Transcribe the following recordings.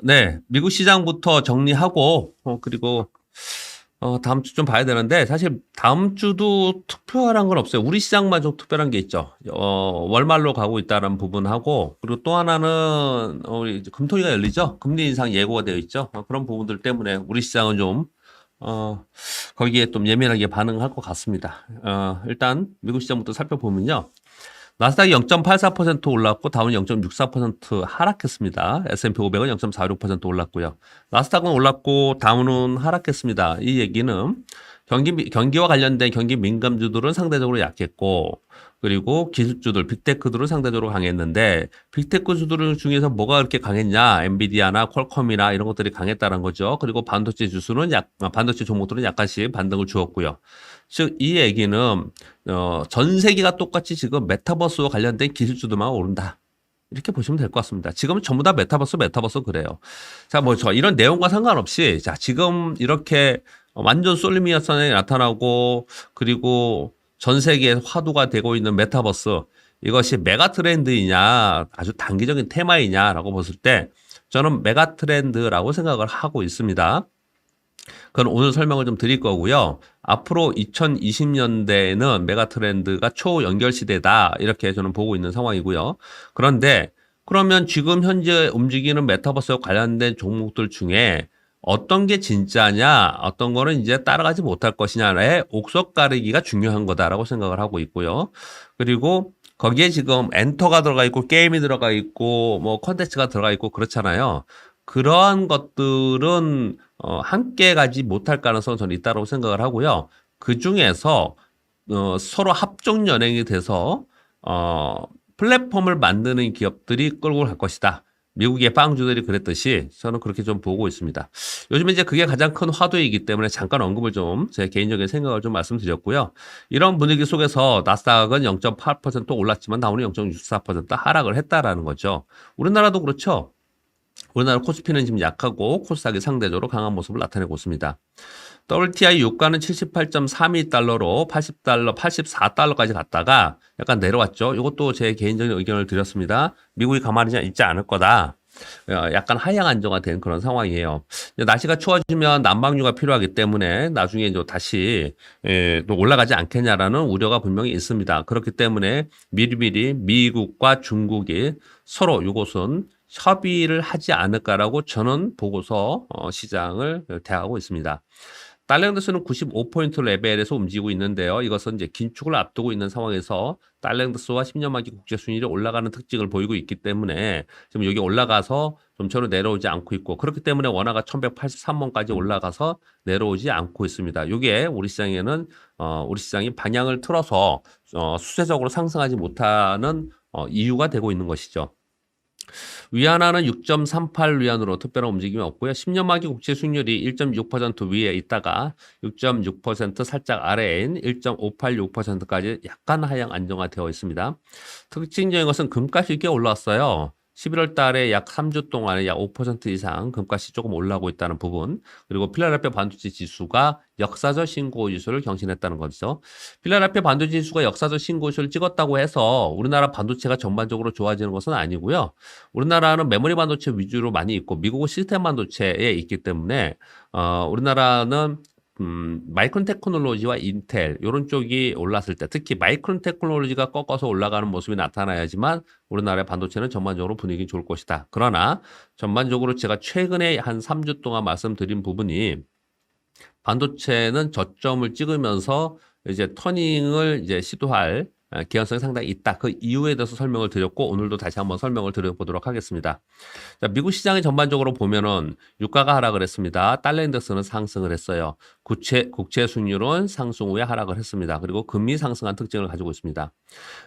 네, 미국 시장부터 정리하고, 그리고, 다음 주 좀 봐야 되는데, 사실 다음 주도 특별한 건 없어요. 우리 시장만 좀 특별한 게 있죠. 월말로 가고 있다는 부분하고, 그리고 또 하나는, 이제 금토일가 열리죠? 금리 인상 예고가 되어 있죠? 그런 부분들 때문에 우리 시장은 좀, 어, 거기에 좀 예민하게 반응할 것 같습니다. 일단 미국 시장부터 살펴보면요. 나스닥이 0.84% 올랐고 다우는 0.64% 하락했습니다. S&P 500은 0.46% 올랐고요. 나스닥은 올랐고 다우는 하락했습니다. 이 얘기는 경기와 관련된 경기 민감주들은 상대적으로 약했고 그리고 기술주들, 빅테크들은 상대적으로 강했는데 빅테크 주들 중에서 뭐가 그렇게 강했냐? 엔비디아나 퀄컴이나 이런 것들이 강했다는 거죠. 그리고 반도체 종목들은 약간씩 반등을 주었고요. 즉, 이 얘기는 전 세계가 똑같이 지금 메타버스와 관련된 기술주들만 오른다. 이렇게 보시면 될 것 같습니다. 지금은 전부 다 메타버스 그래요. 자, 뭐 저 이런 내용과 상관없이 자, 지금 이렇게 완전 솔루미너선에 나타나고 그리고 전 세계에 화두가 되고 있는 메타버스 이것이 메가 트렌드이냐 아주 단기적인 테마이냐라고 봤을 때 저는 메가 트렌드라고 생각을 하고 있습니다. 그건 오늘 설명을 좀 드릴 거고요. 앞으로 2020년대에는 메가 트렌드가 초연결 시대다. 이렇게 저는 보고 있는 상황이고요. 그런데 그러면 지금 현재 움직이는 메타버스와 관련된 종목들 중에 어떤 게 진짜냐, 어떤 거는 이제 따라가지 못할 것이냐의 옥석 가리기가 중요한 거다라고 생각을 하고 있고요. 그리고 거기에 지금 엔터가 들어가 있고 게임이 들어가 있고 뭐 컨텐츠가 들어가 있고 그렇잖아요. 그러한 것들은 함께 가지 못할 가능성은 저는 있다고 생각을 하고요. 그 중에서 서로 합종 연행이 돼서 플랫폼을 만드는 기업들이 끌고 갈 것이다. 미국의 빵주들이 그랬듯이 저는 그렇게 좀 보고 있습니다. 요즘 이제 그게 가장 큰 화두이기 때문에 잠깐 언급을 좀 제 개인적인 생각을 좀 말씀드렸고요. 이런 분위기 속에서 나스닥은 0.8% 올랐지만 다우는 0.64% 하락을 했다라는 거죠. 우리나라도 그렇죠. 우리나라 코스피는 지금 약하고 코스닥이 상대적으로 강한 모습을 나타내고 있습니다. WTI 유가는 78.32달러로 80달러, 84달러까지 갔다가 약간 내려왔죠. 이것도 제 개인적인 의견을 드렸습니다. 미국이 가만히 있지 않을 거다. 약간 하향 안정화된 그런 상황이에요. 날씨가 추워지면 난방류가 필요하기 때문에 나중에 이제 다시 또 올라가지 않겠냐라는 우려가 분명히 있습니다. 그렇기 때문에 미리미리 미국과 중국이 서로 이것은 협의를 하지 않을까라고 저는 보고서 시장을 대하고 있습니다. 달러인덱스는 95포인트 레벨에서 움직이고 있는데요. 이것은 이제 긴축을 앞두고 있는 상황에서 달러인덱스와 10년 만기 국제 수익률이 올라가는 특징을 보이고 있기 때문에 지금 여기 올라가서 좀처럼 내려오지 않고 있고 그렇기 때문에 원화가 1183원까지 올라가서 내려오지 않고 있습니다. 이게 우리 시장에는 우리 시장이 방향을 틀어서 수세적으로 상승하지 못하는 이유가 되고 있는 것이죠. 위안화는 6.38 위안으로 특별한 움직임이 없고요. 10년 만기 국채 수익률이 1.6% 위에 있다가 6.6% 살짝 아래인 1.586%까지 약간 하향 안정화되어 있습니다. 특징적인 것은 금값이 꽤 올랐어요. 11월 달에 약 3주 동안에 약 5% 이상 금값이 조금 올라오고 있다는 부분, 그리고 필라델피아 반도체 지수가 역사적 신고 지수를 경신했다는 거죠. 필라델피아 반도체 지수가 역사적 신고 지수를 찍었다고 해서 우리나라 반도체가 전반적으로 좋아지는 것은 아니고요. 우리나라는 메모리 반도체 위주로 많이 있고 미국은 시스템 반도체에 있기 때문에 우리나라는 마이크론 테크놀로지와 인텔 이런 쪽이 올랐을 때 특히 마이크론 테크놀로지가 꺾어서 올라가는 모습이 나타나야지만 우리나라의 반도체는 전반적으로 분위기 좋을 것이다. 그러나 전반적으로 제가 최근에 한 3주 동안 말씀드린 부분이 반도체는 저점을 찍으면서 이제 터닝을 이제 시도할 개연성이 상당히 있다. 그 이유에 대해서 설명을 드렸고 오늘도 다시 한번 설명을 드려보도록 하겠습니다. 자, 미국 시장이 전반적으로 보면은 유가가 하락을 했습니다. 달러 인덱스는 상승을 했어요. 국채 수익률은 상승 후에 하락을 했습니다. 그리고 금리 상승한 특징을 가지고 있습니다.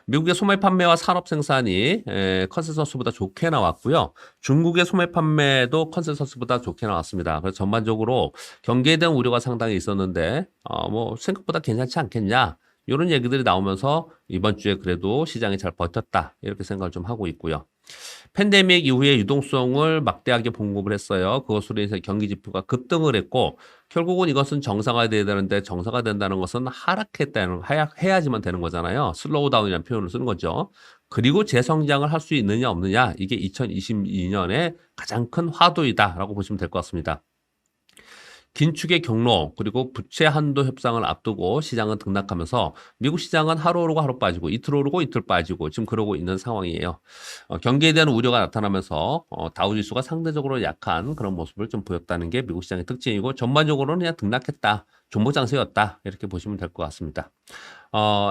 미국의 소매 판매와 산업 생산이 컨센서스보다 좋게 나왔고요. 중국의 소매 판매도 컨센서스보다 좋게 나왔습니다. 그래서 전반적으로 경기에 대한 우려가 상당히 있었는데 뭐 생각보다 괜찮지 않겠냐. 이런 얘기들이 나오면서 이번 주에 그래도 시장이 잘 버텼다. 이렇게 생각을 좀 하고 있고요. 팬데믹 이후에 유동성을 막대하게 공급을 했어요. 그것으로 인해서 경기 지표가 급등을 했고 결국은 이것은 정상화돼야 되는데 정상화된다는 것은 하락했다는 해야지만 되는 거잖아요. 슬로우 다운이라는 표현을 쓰는 거죠. 그리고 재성장을 할 수 있느냐 없느냐 이게 2022년의 가장 큰 화두이다라고 보시면 될 것 같습니다. 긴축의 경로 그리고 부채 한도 협상을 앞두고 시장은 등락하면서 미국 시장은 하루 오르고 하루 빠지고 이틀 오르고 이틀 빠지고 지금 그러고 있는 상황이에요. 경기에 대한 우려가 나타나면서 다우지수가 상대적으로 약한 그런 모습을 좀 보였다는 게 미국 시장의 특징이고 전반적으로는 그냥 등락했다. 존버 장세였다. 이렇게 보시면 될 것 같습니다.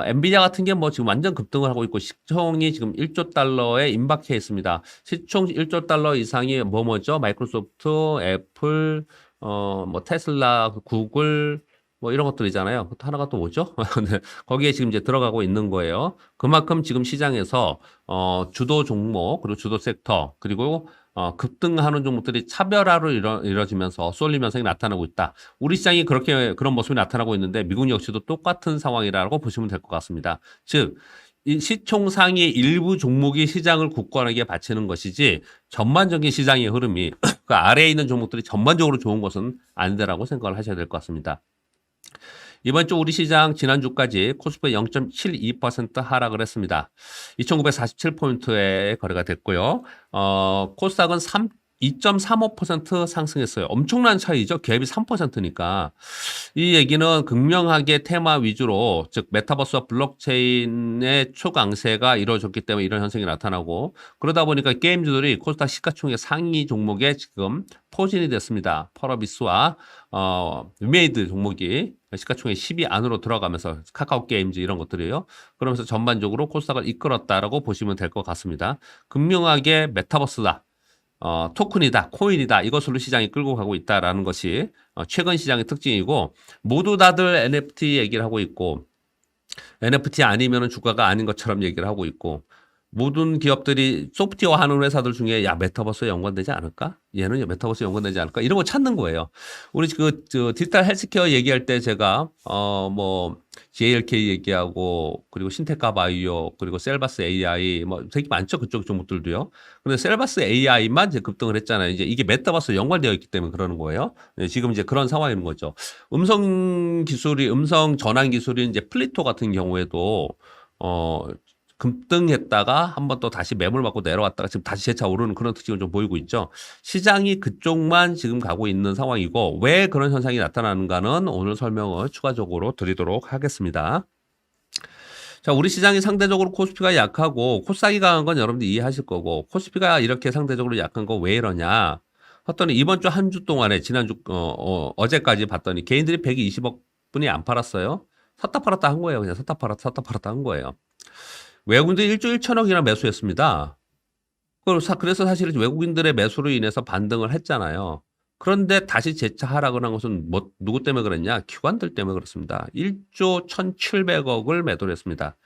엔비디아 같은 게 뭐 지금 완전 급등을 하고 있고 시총이 지금 1조 달러에 임박해 있습니다. 시총 1조 달러 이상이 뭐죠? 마이크로소프트, 애플, 뭐 테슬라, 구글 뭐 이런 것들이잖아요. 또 하나가 또 뭐죠? 네, 거기에 지금 이제 들어가고 있는 거예요. 그만큼 지금 시장에서 주도 종목 그리고 주도 섹터 그리고 급등하는 종목들이 차별화로 이뤄지면서 쏠림 현상이 나타나고 있다. 우리 시장이 그렇게 그런 모습이 나타나고 있는데 미국 역시도 똑같은 상황이라고 보시면 될 것 같습니다. 즉 이 시총 상위 일부 종목이 시장을 굳건하게 받치는 것이지 전반적인 시장의 흐름이 그 아래에 있는 종목들이 전반적으로 좋은 것은 아니다라고 생각을 하셔야 될 것 같습니다. 이번 주 우리 시장 지난주까지 코스피 0.72% 하락을 했습니다. 2,947포인트의 거래가 됐고요. 코스닥은 2.35% 상승했어요. 엄청난 차이죠. 갭이 3%니까. 이 얘기는 극명하게 테마 위주로 즉 메타버스와 블록체인의 초강세가 이루어졌기 때문에 이런 현상이 나타나고 그러다 보니까 게임주들이 코스닥 시가총액 상위 종목에 지금 포진이 됐습니다. 펄어비스와 위메이드 종목이 시가총액 10위 안으로 들어가면서 카카오 게임즈 이런 것들이에요. 그러면서 전반적으로 코스닥을 이끌었다라고 보시면 될 것 같습니다. 극명하게 메타버스다. 토큰이다, 코인이다, 이것으로 시장이 끌고 가고 있다라는 것이 최근 시장의 특징이고, 모두 다들 NFT 얘기를 하고 있고, NFT 아니면 주가가 아닌 것처럼 얘기를 하고 있고, 모든 기업들이 소프트웨어 하는 회사들 중에 야 메타버스에 연관되지 않을까? 얘는 메타버스에 연관되지 않을까? 이런 거 찾는 거예요. 우리 디지털 헬스케어 얘기할 때 제가 뭐 JLK 얘기하고 그리고 신테카 바이오 그리고 셀바스 AI 뭐 되게 많죠 그쪽 종목들도요. 근데 셀바스 AI만 이제 급등을 했잖아요. 이제 이게 메타버스에 연관되어 있기 때문에 그러는 거예요. 네, 지금 이제 그런 상황인 거죠. 음성 전환 기술이 이제 플리토 같은 경우에도 급등했다가 한번 또 다시 매물 받고 내려왔다가 지금 다시 재차 오르는 그런 특징을 좀 보이고 있죠. 시장이 그쪽만 지금 가고 있는 상황이고 왜 그런 현상이 나타나는가는 오늘 설명을 추가적으로 드리도록 하겠습니다. 자, 우리 시장이 상대적으로 코스피가 약하고 코스닥이 강한 건 여러분들 이해하실 거고 코스피가 이렇게 상대적으로 약한 거 왜 이러냐 했더니 이번 주 한 주 동안에 지난주 어제까지 봤더니 개인들이 120억 분이 안 팔았어요. 샀다 팔았다 한 거예요. 그냥 샀다 팔았다 한 거예요. 외국인들이 1조 1천억이나 매수했습니다. 그래서 사실 외국인들의 매수로 인해서 반등을 했잖아요. 그런데 다시 재차 하락을 한 것은 누구 때문에 그랬냐? 기관들 때문에 그렇습니다. 1조 1,700억을 매도를 했습니다.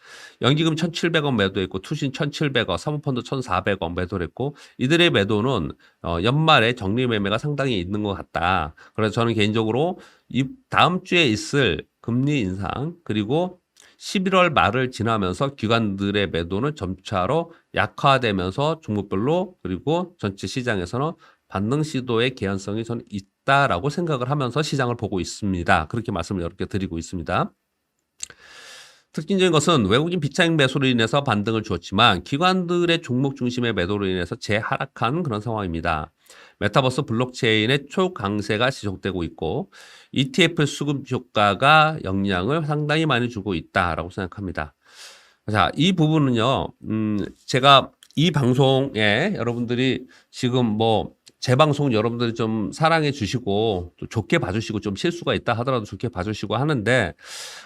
연기금 1,700억 매도했고 투신 1,700억, 사모펀드 1,400억 매도를 했고 이들의 매도는 연말에 정리 매매가 상당히 있는 것 같다. 그래서 저는 개인적으로 이 다음 주에 있을 금리 인상 그리고 11월 말을 지나면서 기관들의 매도는 점차로 약화되면서 종목별로 그리고 전체 시장에서는 반등 시도의 개연성이 저는 있다라고 생각을 하면서 시장을 보고 있습니다. 그렇게 말씀을 여러 개 드리고 있습니다. 특징적인 것은 외국인 비차익 매수로 인해서 반등을 주었지만 기관들의 종목 중심의 매도로 인해서 재하락한 그런 상황입니다. 메타버스 블록체인의 초강세가 지속되고 있고 ETF 수급 효과가 영향을 상당히 많이 주고 있다라고 생각합니다. 자, 이 부분은요. 제가 이 방송에 여러분들이 지금 뭐 제 방송 여러분들이 좀 사랑해 주시고 또 좋게 봐주시고 좀 실수가 있다 하더라도 좋게 봐주시고 하는데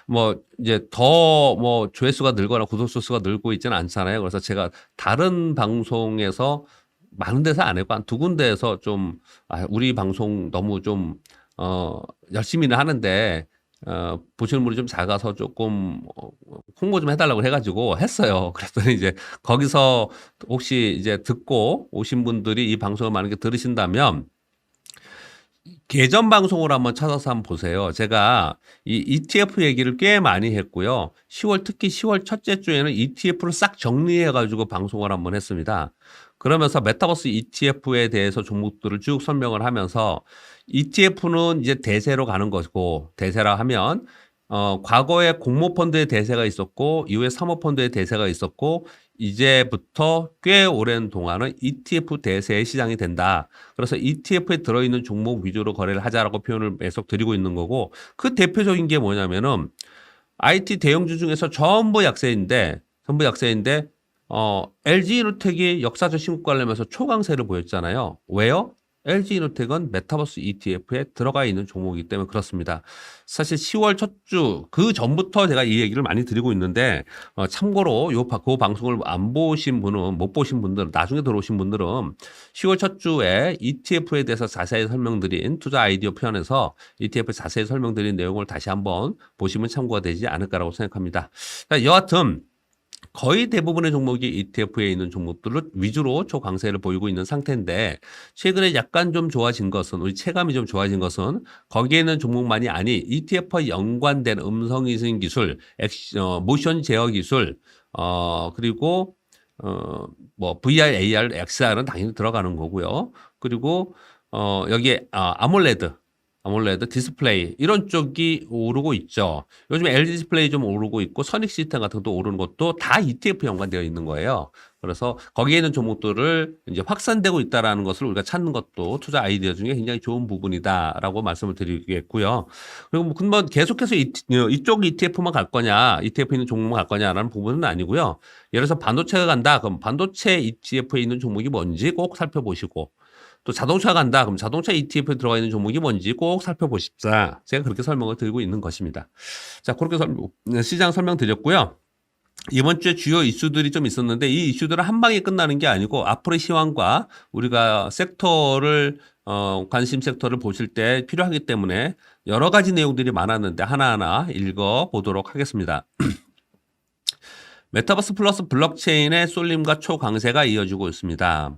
뭐 이제 더 뭐 조회수가 늘거나 구독수 수가 늘고 있지는 않잖아요. 그래서 제가 다른 방송에서 많은 데서 안 했고 한 두 군데에서 좀 우리 방송 너무 좀 열심히는 하는데 보시는 분이 좀 작아서 조금 홍보 좀 해달라고 해가지고 했어요. 그랬더니 이제 거기서 혹시 이제 듣고 오신 분들이 이 방송을 만약에 들으신다면 계전 방송을 한번 찾아서 한번 보세요. 제가 이 ETF 얘기를 꽤 많이 했고요. 특히 10월 첫째 주에는 ETF를 싹 정리해가지고 방송을 한번 했습니다. 그러면서 메타버스 ETF에 대해서 종목들을 쭉 설명을 하면서 ETF는 이제 대세로 가는 것이고 대세라 하면 과거에 공모펀드의 대세가 있었고 이후에 사모펀드의 대세가 있었고 이제부터 꽤 오랜 동안은 ETF 대세의 시장이 된다. 그래서 ETF에 들어있는 종목 위주로 거래를 하자라고 표현을 계속 드리고 있는 거고 그 대표적인 게 뭐냐면은 IT 대형주 중에서 전부 약세인데 LG이노텍이 역사적 신고가를 내면서 초강세를 보였잖아요. 왜요? LG이노텍은 메타버스 ETF에 들어가 있는 종목이기 때문에 그렇습니다. 사실 10월 첫 주 그 전부터 제가 이 얘기를 많이 드리고 있는데 참고로 그 방송을 안 보신 분은 못 보신 분들은 나중에 들어오신 분들은 10월 첫 주에 ETF에 대해서 자세히 설명드린 투자 아이디어 편에서 ETF 자세히 설명드린 내용을 다시 한번 보시면 참고가 되지 않을까라고 생각합니다. 여하튼 거의 대부분의 종목이 ETF에 있는 종목들을 위주로 초강세를 보이고 있는 상태인데 최근에 약간 좀 좋아진 것은 우리 체감이 좀 좋아진 것은 거기에 있는 종목만이 아니 ETF와 연관된 음성인식 기술, 모션 제어 기술, 그리고 뭐 VR, AR, XR은 당연히 들어가는 거고요. 그리고 여기에 아몰레드 디스플레이 이런 쪽이 오르고 있죠. 요즘 LG 디스플레이 좀 오르고 있고 선익 시스템 같은 것도 오르는 것도 다 ETF 연관되어 있는 거예요. 그래서 거기에 있는 종목들을 이제 확산되고 있다라는 것을 우리가 찾는 것도 투자 아이디어 중에 굉장히 좋은 부분이다라고 말씀을 드리겠고요. 그리고 뭐 근데 계속해서 이쪽 ETF만 갈 거냐, ETF 있는 종목만 갈 거냐라는 부분은 아니고요. 예를 들어서 반도체가 간다, 그럼 반도체 ETF에 있는 종목이 뭔지 꼭 살펴보시고. 또 자동차 간다. 그럼 자동차 ETF에 들어가 있는 종목이 뭔지 꼭 살펴보십사. 제가 그렇게 설명을 드리고 있는 것입니다. 자, 그렇게 시장 설명드렸고요. 이번 주에 주요 이슈들이 좀 있었는데 이 이슈들은 한 방에 끝나는 게 아니고 앞으로의 시황과 우리가 섹터를 관심 섹터를 보실 때 필요하기 때문에 여러 가지 내용들이 많았는데 하나하나 읽어보도록 하겠습니다. 메타버스 플러스 블록체인의 쏠림과 초강세가 이어지고 있습니다.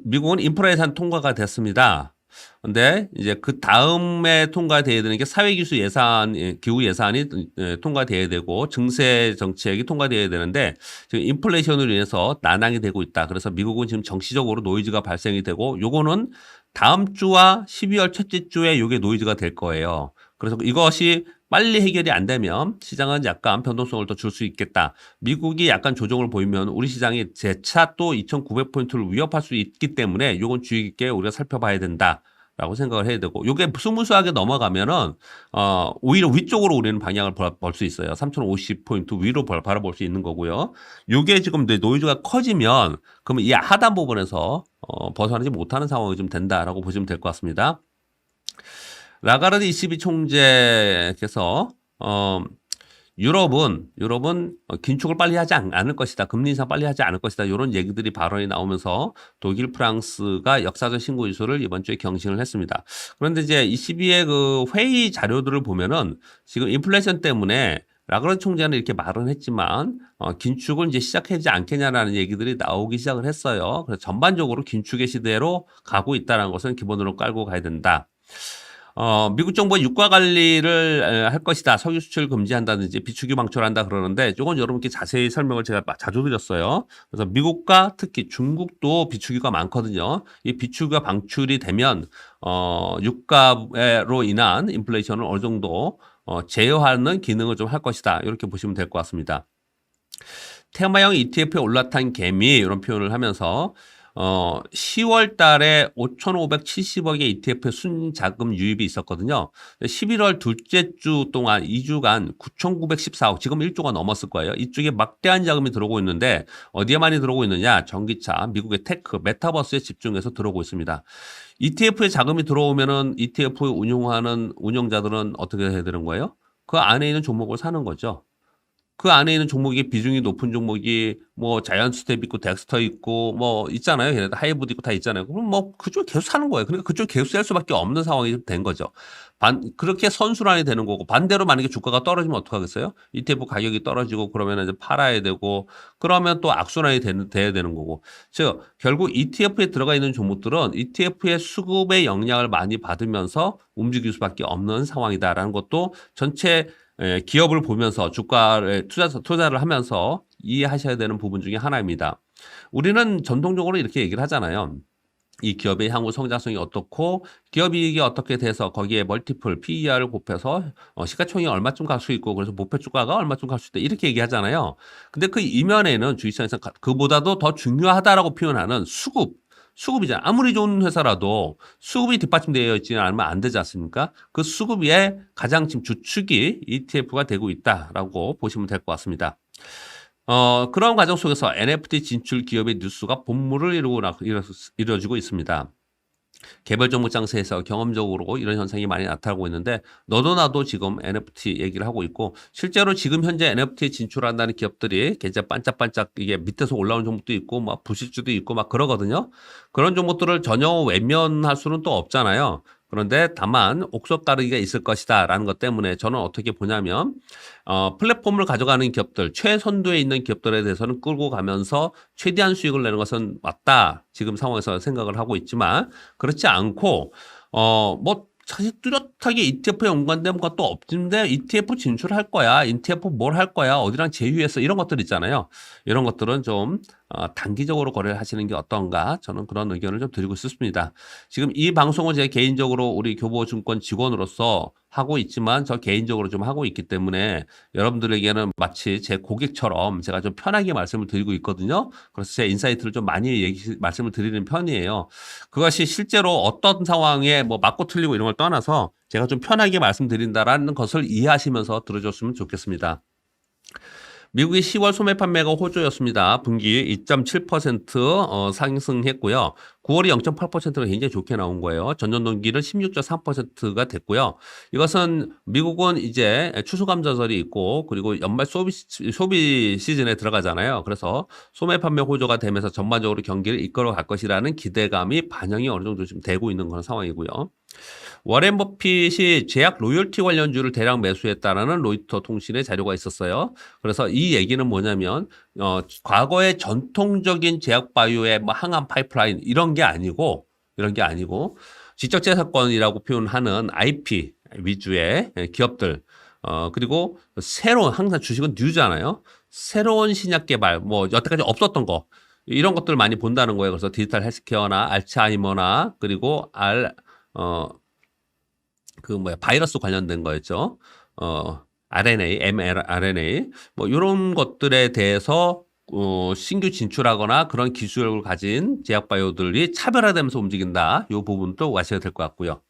미국은 인프라 예산 통과가 됐습니다. 근데 이제 그 다음에 통과돼야 되는 게 사회기술 예산, 기후 예산이 통과돼야 되고 증세 정책이 통과돼야 되는데 지금 인플레이션으로 인해서 난항이 되고 있다. 그래서 미국은 지금 정치적으로 노이즈가 발생이 되고 요거는 다음 주와 12월 첫째 주에 요게 노이즈가 될 거예요. 그래서 이것이 빨리 해결이 안 되면 시장은 약간 변동성을 더 줄 수 있겠다. 미국이 약간 조정을 보이면 우리 시장이 재차 또 2,900포인트를 위협할 수 있기 때문에 이건 주의 깊게 우리가 살펴봐야 된다라고 생각을 해야 되고 요게 스무스하게 넘어가면은 오히려 위쪽으로 우리는 방향을 볼 수 있어요. 3,050포인트 위로 바라볼 수 있는 거고요. 요게 지금 노이즈가 커지면 그러면 이 하단 부분에서 벗어나지 못하는 상황이 좀 된다라고 보시면 될 것 같습니다. 라가르드 ECB 총재께서 유럽은 긴축을 빨리 하지 않을 것이다. 금리 인상 빨리 하지 않을 것이다. 이런 얘기들이 발언이 나오면서 독일, 프랑스가 역사적 신고 이수를 이번 주에 경신을 했습니다. 그런데 이제 ECB의 그 회의 자료들을 보면은 지금 인플레이션 때문에 라가르드 총재는 이렇게 말은 했지만 긴축을 이제 시작하지 않겠냐라는 얘기들이 나오기 시작을 했어요. 그래서 전반적으로 긴축의 시대로 가고 있다는 것은 기본으로 깔고 가야 된다. 미국 정부가 유가 관리를 할 것이다. 석유 수출 금지한다든지 비축유 방출한다 그러는데 이건 여러분께 자세히 설명을 제가 자주 드렸어요. 그래서 미국과 특히 중국도 비축유가 많거든요. 이 비축유가 방출이 되면 유가로 인한 인플레이션을 어느 정도 제어하는 기능을 좀 할 것이다. 이렇게 보시면 될 것 같습니다. 테마형 ETF에 올라탄 개미 이런 표현을 하면서 10월 달에 5,570억의 ETF 순자금 유입이 있었거든요. 11월 둘째 주 동안 2주간 9,914억, 지금 1조가 넘었을 거예요. 이쪽에 막대한 자금이 들어오고 있는데 어디에 많이 들어오고 있느냐? 전기차, 미국의 테크, 메타버스에 집중해서 들어오고 있습니다. ETF에 자금이 들어오면은 ETF 운용하는 운영자들은 어떻게 해야 되는 거예요? 그 안에 있는 종목을 사는 거죠. 그 안에 있는 종목이 비중이 높은 종목이 뭐 자이언트스텝 있고 덱스터 있고 뭐 있잖아요. 걔네들 하이브도 있고 다 있잖아요. 그럼 뭐 그쪽 계속 사는 거예요. 그러니까 그쪽 계속 살 수밖에 없는 상황이 된 거죠. 그렇게 선순환이 되는 거고 반대로 만약에 주가가 떨어지면 어떡하겠어요? ETF 가격이 떨어지고 그러면 이제 팔아야 되고 그러면 또 악순환이 돼야 되는 거고. 즉 결국 ETF에 들어가 있는 종목들은 ETF의 수급의 영향을 많이 받으면서 움직일 수밖에 없는 상황이다라는 것도 전체 기업을 보면서 주가를 투자를 하면서 이해하셔야 되는 부분 중에 하나입니다. 우리는 전통적으로 이렇게 얘기를 하잖아요. 이 기업의 향후 성장성이 어떻고 기업 이익이 어떻게 돼서 거기에 멀티플 PER을 곱해서 시가총액이 얼마쯤 갈 수 있고 그래서 목표 주가가 얼마쯤 갈 수 있다 이렇게 얘기하잖아요. 근데 그 이면에는 주식시장에서 그보다도 더 중요하다라고 표현하는 수급이잖아요. 아무리 좋은 회사라도 수급이 뒷받침되어 있지는 않으면 안 되지 않습니까? 그 수급의 가장 지금 주축이 ETF가 되고 있다라고 보시면 될 것 같습니다. 그런 과정 속에서 NFT 진출 기업의 뉴스가 본물을 이루어지고 있습니다. 개별 종목 장세에서 경험적으로 이런 현상이 많이 나타나고 있는데 너도 나도 지금 NFT 얘기를 하고 있고 실제로 지금 현재 NFT에 진출한다는 기업들이 굉장히 반짝반짝 이게 밑에서 올라오는 종목도 있고 막 부실주도 있고 막 그러거든요. 그런 종목들을 전혀 외면할 수는 또 없잖아요. 그런데 다만 옥석가르기가 있을 것이다라는 것 때문에 저는 어떻게 보냐면 플랫폼을 가져가는 기업들, 최선두에 있는 기업들에 대해서는 끌고 가면서 최대한 수익을 내는 것은 맞다. 지금 상황에서 생각을 하고 있지만 그렇지 않고 뭐 사실 뚜렷하게 ETF에 연관된 것도 없는데 ETF 진출할 거야. ETF 뭘 할 거야. 어디랑 제휴해서 이런 것들 있잖아요. 이런 것들은 좀 단기적으로 거래를 하시는 게 어떤가 저는 그런 의견을 좀 드리고 싶습니다. 지금 이 방송은 제 개인적으로 우리 교보증권 직원으로서 하고 있지만 저 개인적으로 좀 하고 있기 때문에 여러분들에게는 마치 제 고객처럼 제가 좀 편하게 말씀을 드리고 있거든요. 그래서 제 인사이트를 좀 많이 말씀을 드리는 편이에요. 그것이 실제로 어떤 상황에 뭐 맞고 틀리고 이런 걸 떠나서 제가 좀 편하게 말씀드린다라는 것을 이해하시면서 들어줬으면 좋겠습니다. 미국의 10월 소매 판매가 호조였습니다. 분기 2.7% 상승했고요. 9월이 0.8%가 굉장히 좋게 나온 거예요. 전년 동기는 16.3%가 됐고요. 이것은 미국은 이제 추수감사절이 있고 그리고 연말 소비 시즌에 들어가잖아요. 그래서 소매 판매 호조가 되면서 전반적으로 경기를 이끌어 갈 것이라는 기대감이 반영이 어느 정도 좀 되고 있는 그런 상황이고요. 워렌 버핏이 제약 로열티 관련주를 대량 매수했다라는 로이터 통신의 자료가 있었어요. 그래서 이 얘기는 뭐냐면 과거의 전통적인 제약 바이오의 뭐 항암 파이프라인 이런 게 아니고 지적재산권이라고 표현하는 IP 위주의 기업들 그리고 새로운 항상 주식은 뉴잖아요. 새로운 신약 개발 뭐 여태까지 없었던 거 이런 것들 많이 본다는 거예요. 그래서 디지털 헬스케어나 알츠하이머나 그리고 바이러스 관련된 거였죠. RNA, mRNA, 뭐, 이런 것들에 대해서, 신규 진출하거나 그런 기술을 가진 제약바이오들이 차별화되면서 움직인다. 이 부분도 아셔야 될 것 같고요.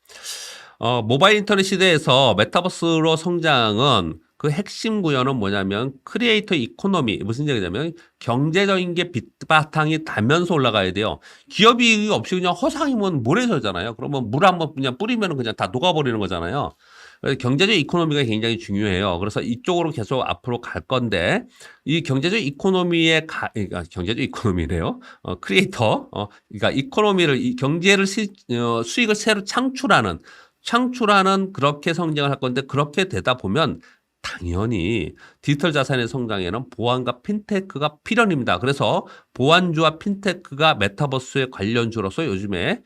모바일 인터넷 시대에서 메타버스로 성장은 그 핵심 구현은 뭐냐면 크리에이터 이코노미 무슨 얘기냐면 경제적인 게 밑바탕이 달면서 올라가야 돼요. 기업이 없이 그냥 허상이면 모래서잖아요. 그러면 물 한번 그냥 뿌리면 그냥 다 녹아버리는 거잖아요. 그래서 경제적 이코노미가 굉장히 중요해요. 그래서 이쪽으로 계속 앞으로 갈 건데 이 경제적 이코노미의 그러니까 경제적 이코노미래요. 크리에이터 그러니까 이코노미를 이 경제를 수익을 새로 창출하는 그렇게 성장을 할 건데 그렇게 되다 보면 당연히 디지털 자산의 성장에는 보안과 핀테크가 필연입니다. 그래서 보안주와 핀테크가 메타버스의 관련주로서 요즘에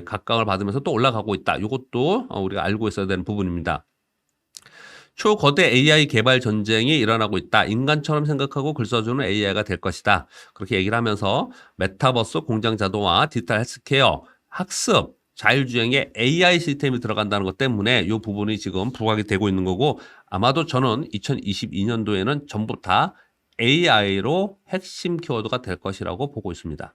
각광을 받으면서 또 올라가고 있다. 이것도 우리가 알고 있어야 되는 부분입니다. 초거대 AI 개발 전쟁이 일어나고 있다. 인간처럼 생각하고 글 써주는 AI가 될 것이다. 그렇게 얘기를 하면서 메타버스, 공장 자동화, 디지털 헬스케어, 학습, 자율주행에 AI 시스템이 들어간다는 것 때문에 이 부분이 지금 부각이 되고 있는 거고 아마도 저는 2022년도에는 전부 다 AI로 핵심 키워드가 될 것이라고 보고 있습니다.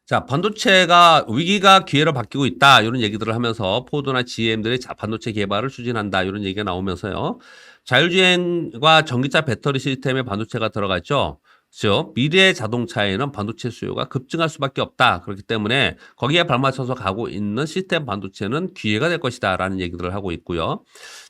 자, 반도체가 위기가 기회로 바뀌고 있다. 이런 얘기들을 하면서 포드나 GM들이 반도체 개발을 추진한다. 이런 얘기가 나오면서요. 자율주행과 전기차 배터리 시스템에 반도체가 들어갔죠. 즉 미래의 자동차에는 반도체 수요가 급증할 수밖에 없다. 그렇기 때문에 거기에 발맞춰서 가고 있는 시스템 반도체는 기회가 될 것이다 라는 얘기들을 하고 있고요.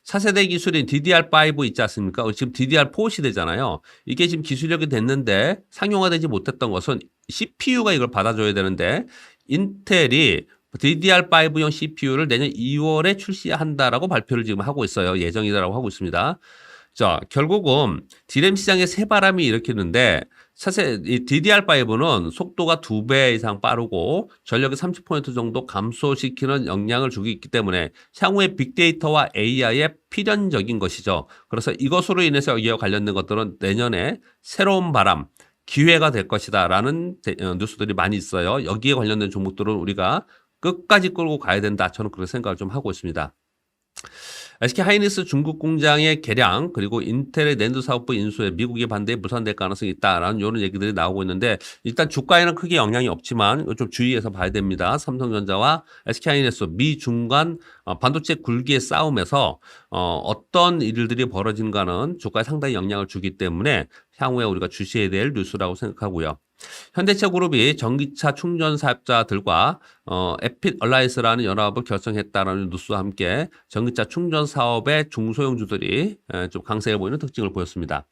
차세대 기술인 DDR5 있지 않습니까? 지금 DDR4 시대잖아요. 이게 지금 기술력이 됐는데 상용화되지 못했던 것은 CPU가 이걸 받아줘야 되는데 인텔이 DDR5용 CPU를 내년 2월에 출시한다라고 발표를 지금 하고 있어요. 예정이다라고 하고 있습니다. 자, 결국은 디램 시장에 새바람이 일으키는데 사실 이 DDR5는 속도가 2배 이상 빠르고 전력이 30% 정도 감소시키는 영향을 주고 있기 때문에 향후에 빅데이터와 AI에 필연적인 것이죠. 그래서 이것으로 인해서 이와 관련된 것들은 내년에 새로운 바람, 기회가 될 것이다라는 뉴스들이 많이 있어요. 여기에 관련된 종목들은 우리가 끝까지 끌고 가야 된다. 저는 그런 생각을 좀 하고 있습니다. SK 하이닉스 중국 공장의 개량 그리고 인텔의 낸드 사업부 인수에 미국의 반대에 무산될 가능성이 있다라는 이런 얘기들이 나오고 있는데 일단 주가에는 크게 영향이 없지만 좀 주의해서 봐야 됩니다. 삼성전자와 SK 하이닉스 미중 간 반도체 굴기의 싸움에서 어떤 일들이 벌어진가는 주가에 상당히 영향을 주기 때문에 향후에 우리가 주시해야 될 뉴스라고 생각하고요. 현대차 그룹이 전기차 충전 사업자들과 에핏 얼라이언스라는 연합을 결성했다라는 뉴스와 함께 전기차 충전 사업의 중소형주들이 좀 강세를 보이는 특징을 보였습니다.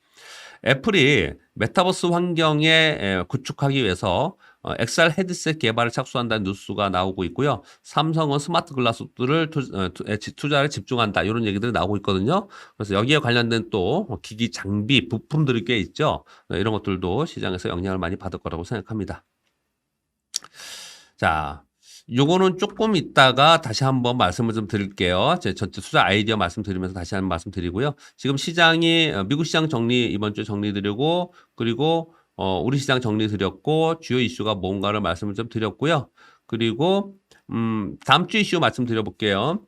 애플이 메타버스 환경에 구축하기 위해서 XR 헤드셋 개발을 착수한다는 뉴스가 나오고 있고요. 삼성은 스마트 글라스들을 투자를 집중한다. 이런 얘기들이 나오고 있거든요. 그래서 여기에 관련된 또 기기 장비, 부품들이 꽤 있죠. 이런 것들도 시장에서 영향을 많이 받을 거라고 생각합니다. 자, 요거는 조금 있다가 다시 한번 말씀을 좀 드릴게요. 제 전체 투자 아이디어 말씀드리면서 다시 한번 말씀드리고요. 지금 시장이 미국 시장 정리 이번 주에 정리드리고 그리고 우리 시장 정리드렸고 주요 이슈가 뭔가를 말씀을 좀 드렸고요. 그리고 다음 주 이슈 말씀드려볼게요.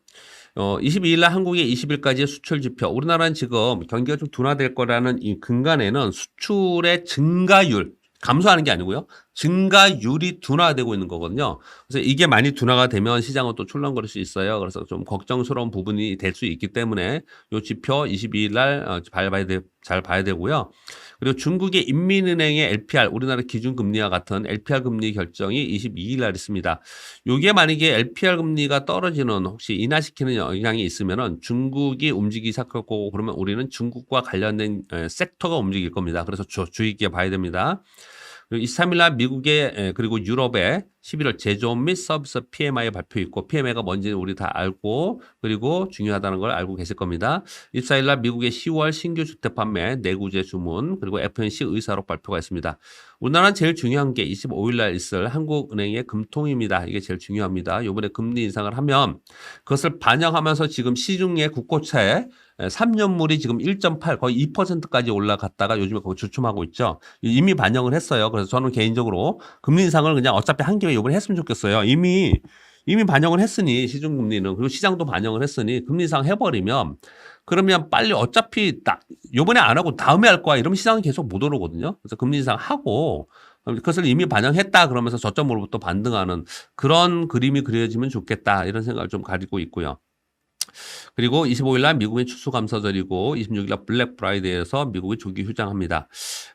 22일 날 한국의 20일까지의 수출 지표. 우리나라는 지금 경기가 좀 둔화될 거라는 이 근간에는 수출의 증가율 감소하는 게 아니고요. 증가율이 둔화되고 있는 거거든요. 그래서 이게 많이 둔화가 되면 시장은 또 출렁거릴 수 있어요. 그래서 좀 걱정스러운 부분이 될 수 있기 때문에 이 지표 22일 날 잘 봐야 되고요. 그리고 중국의 인민은행의 LPR, 우리나라 기준금리와 같은 LPR 금리 결정이 22일 날 있습니다. 이게 만약에 LPR 금리가 떨어지는 혹시 인하시키는 영향이 있으면은 중국이 움직이기 시작할 거고 그러면 우리는 중국과 관련된 섹터가 움직일 겁니다. 그래서 주의 깊게 봐야 됩니다. 23일 날 미국의 그리고 유럽의 11월 제조업 및 서비스 PMI 발표 있고 PMI가 뭔지는 우리 다 알고 그리고 중요하다는 걸 알고 계실 겁니다. 24일 날 미국의 10월 신규 주택 판매 내구재 주문 그리고 FNC 의사록 발표가 있습니다. 우리나라는 제일 중요한 게 25일 날 있을 한국은행의 금통입니다. 이게 제일 중요합니다. 이번에 금리 인상을 하면 그것을 반영하면서 지금 시중의 국고채 3년물이 지금 1.8 거의 2%까지 올라갔다가 요즘에 거기 주춤하고 있죠. 이미 반영을 했어요. 그래서 저는 개인적으로 금리 인상을 그냥 어차피 한 김에 이번에 했으면 좋겠어요. 이미 반영을 했으니 시중금리는 그리고 시장도 반영을 했으니 금리 인상 해버리면 그러면 빨리 어차피 요번에 안 하고 다음에 할 거야 이러면 시장은 계속 못 오르거든요. 그래서 금리 인상 하고 그것을 이미 반영했다 그러면서 저점으로부터 반등하는 그런 그림이 그려지면 좋겠다 이런 생각을 좀 가지고 있고요. 그리고 25일 날 미국의 추수감사절이고 26일 날 블랙 프라이데이에서 미국이 조기 휴장합니다.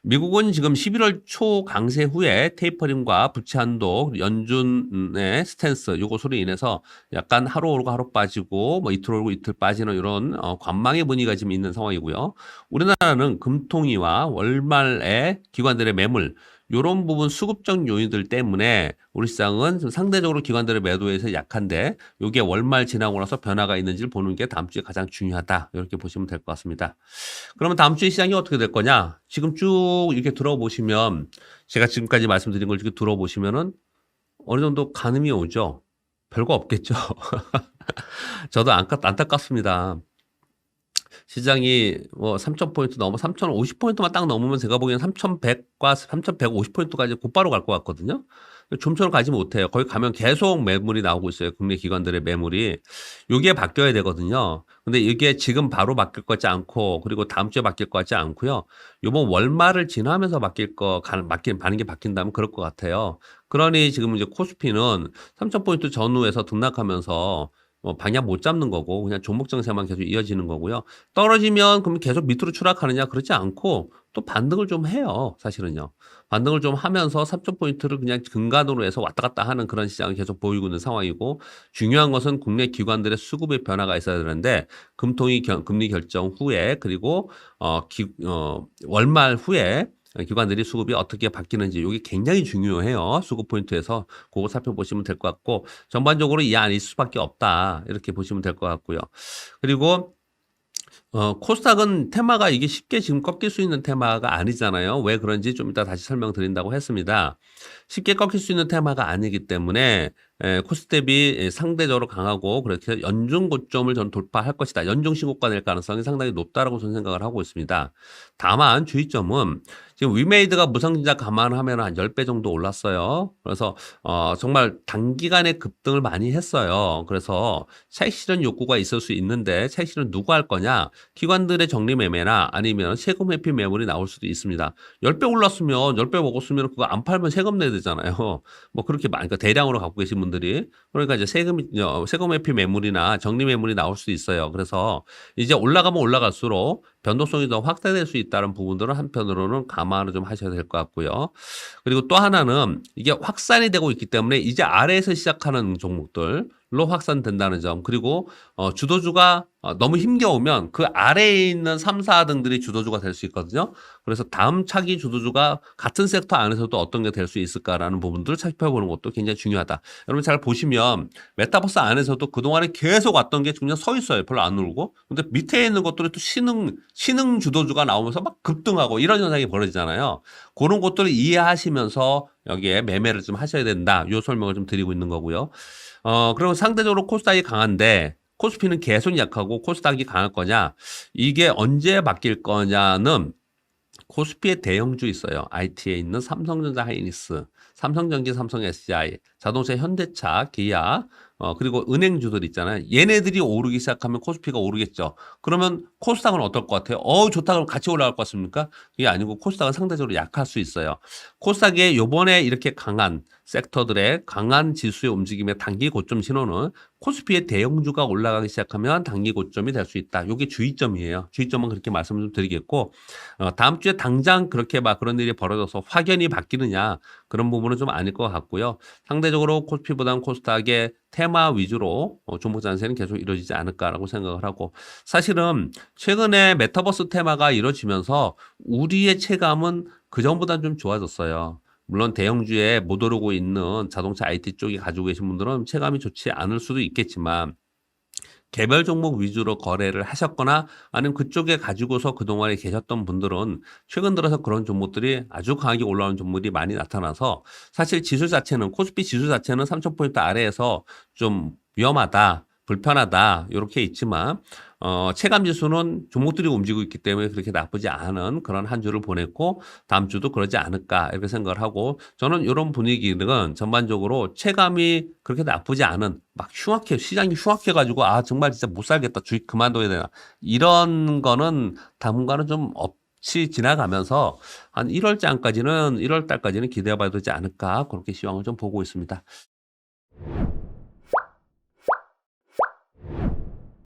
미국은 지금 11월 초 강세 후에 테이퍼링과 부채 한도, 연준의 스탠스 요것으로 인해서 약간 하루 오르고 하루 빠지고 뭐 이틀 오르고 이틀 빠지는 이런 관망의 분위기가 지금 있는 상황이고요. 우리나라는 금통위와 월말에 기관들의 매물 요런 부분 수급적 요인들 때문에 우리 시장은 좀 상대적으로 기관들의 매도에서 약한데 요게 월말 지나고 나서 변화가 있는지를 보는 게 다음 주에 가장 중요하다. 이렇게 보시면 될 것 같습니다. 그러면 다음 주에 시장이 어떻게 될 거냐? 지금 쭉 이렇게 들어보시면 제가 지금까지 말씀드린 걸 이렇게 들어보시면은 어느 정도 가늠이 오죠. 별거 없겠죠. 저도 안타깝습니다. 시장이 뭐 3,000포인트 넘어 3,050포인트만 딱 넘으면 제가 보기엔 3,100과 3,150포인트까지 곧바로 갈 것 같거든요. 좀처럼 가지 못해요. 거기 가면 계속 매물이 나오고 있어요. 국내 기관들의 매물이. 이게 바뀌어야 되거든요. 근데 이게 지금 바로 바뀔 것 같지 않고 그리고 다음 주에 바뀔 것 같지 않고요. 요번 월말을 지나면서 반응이 바뀐다면 그럴 것 같아요. 그러니 지금 이제 코스피는 3,000포인트 전후에서 등락하면서 방향 못 잡는 거고 그냥 종목 정세만 계속 이어지는 거고요. 떨어지면 그럼 계속 밑으로 추락하느냐 그렇지 않고 또 반등을 좀 해요. 사실은요. 반등을 좀 하면서 3,000포인트를 그냥 근간으로 해서 왔다 갔다 하는 그런 시장을 계속 보이고 있는 상황이고 중요한 것은 국내 기관들의 수급의 변화가 있어야 되는데 금통위 금리 결정 후에 그리고 월말 후에 기관들이 수급이 어떻게 바뀌는지 이게 굉장히 중요해요. 수급 포인트에서 그거 살펴보시면 될 것 같고 전반적으로 이 안일 수밖에 없다. 이렇게 보시면 될 것 같고요. 그리고 코스닥은 테마가 이게 쉽게 지금 꺾일 수 있는 테마가 아니잖아요. 왜 그런지 좀 이따 다시 설명드린다고 했습니다. 쉽게 꺾일 수 있는 테마가 아니기 때문에 코스피 대비 상대적으로 강하고 그렇게 연중 고점을 전 돌파할 것이다. 연중 신고가 낼 가능성이 상당히 높다라고 저는 생각을 하고 있습니다. 다만 주의점은 지금 위메이드가 무상증자 감안하면 한 10배 정도 올랐어요. 그래서 정말 단기간에 급등을 많이 했어요. 그래서 차익 실현 욕구가 있을 수 있는데 차익 실현 누가 할 거냐? 기관들의 적리 매매나 아니면 세금 회피 매물이 나올 수도 있습니다. 10배 올랐으면 10배 먹었으면 그거 안 팔면 세금 내야 되잖아요. 뭐 그렇게 많이 그러니까 대량으로 갖고 계신 분들이 그러니까 이제 세금 회피 매물이나 적리 매물이 나올 수 있어요. 그래서 이제 올라가면 올라갈수록 변동성이 더 확대될 수 있다는 부분들은 한편으로는 감안을 좀 하셔야 될 것 같고요. 그리고 또 하나는 이게 확산이 되고 있기 때문에 이제 아래에서 시작하는 종목들로 확산된다는 점. 그리고 주도주가 너무 힘겨우면 그 아래에 있는 3, 4등들이 주도주가 될 수 있거든요. 그래서 다음 차기 주도주가 같은 섹터 안에서도 어떤 게 될 수 있을까라는 부분들을 살펴보는 것도 굉장히 중요하다. 여러분 잘 보시면 메타버스 안에서도 그동안에 계속 왔던 게 그냥 서 있어요. 별로 안 오르고. 근데 밑에 있는 것들이 또 신흥 주도주가 나오면서 막 급등하고 이런 현상이 벌어지잖아요. 그런 것들을 이해하시면서 여기에 매매를 좀 하셔야 된다. 요 설명을 좀 드리고 있는 거고요. 그리고 상대적으로 코스닥이 강한데 코스피는 계속 약하고 코스닥이 강할 거냐? 이게 언제 바뀔 거냐는 코스피의 대형주 있어요. IT에 있는 삼성전자 하이닉스, 삼성전기, 삼성 SDI, 자동차 현대차, 기아, 그리고 은행주들 있잖아요. 얘네들이 오르기 시작하면 코스피가 오르겠죠. 그러면 코스닥은 어떨 것 같아요? 좋다 그럼 같이 올라갈 것 같습니까? 그게 아니고 코스닥은 상대적으로 약할 수 있어요. 코스닥에 요번에 이렇게 강한 섹터들의 강한 지수의 움직임의 단기 고점 신호는 코스피의 대형주가 올라가기 시작하면 단기 고점이 될 수 있다. 이게 주의점이에요. 주의점은 그렇게 말씀을 좀 드리겠고 다음 주에 당장 그렇게 막 그런 일이 벌어져서 확연히 바뀌느냐 그런 부분은 좀 아닐 것 같고요. 상대적으로 코스피보다는 코스닥의 테마 위주로 종목 잔세는 계속 이루어지지 않을까라고 생각을 하고 사실은 최근에 메타버스 테마가 이루어지면서 우리의 체감은 그전보다는 좀 좋아졌어요. 물론 대형주에 못 오르고 있는 자동차 IT 쪽이 가지고 계신 분들은 체감이 좋지 않을 수도 있겠지만 개별 종목 위주로 거래를 하셨거나 아니면 그쪽에 가지고서 그동안에 계셨던 분들은 최근 들어서 그런 종목들이 아주 강하게 올라오는 종목이 많이 나타나서 사실 지수 자체는 코스피 지수 자체는 3,000포인트 아래에서 좀 위험하다. 불편하다. 이렇게 있지만 체감 지수는 종목들이 움직이고 있기 때문에 그렇게 나쁘지 않은 그런 한 주를 보냈고 다음 주도 그러지 않을까 이렇게 생각을 하고 저는 이런 분위기는 전반적으로 체감이 그렇게 나쁘지 않은 막 시장이 흉악해 가지고 정말 진짜 못 살겠다. 주식 그만둬야 되나. 이런 거는 당분간은 좀 없이 지나가면서 한 1월 달까지는 기대해 봐야 되지 않을까 그렇게 시황을 좀 보고 있습니다.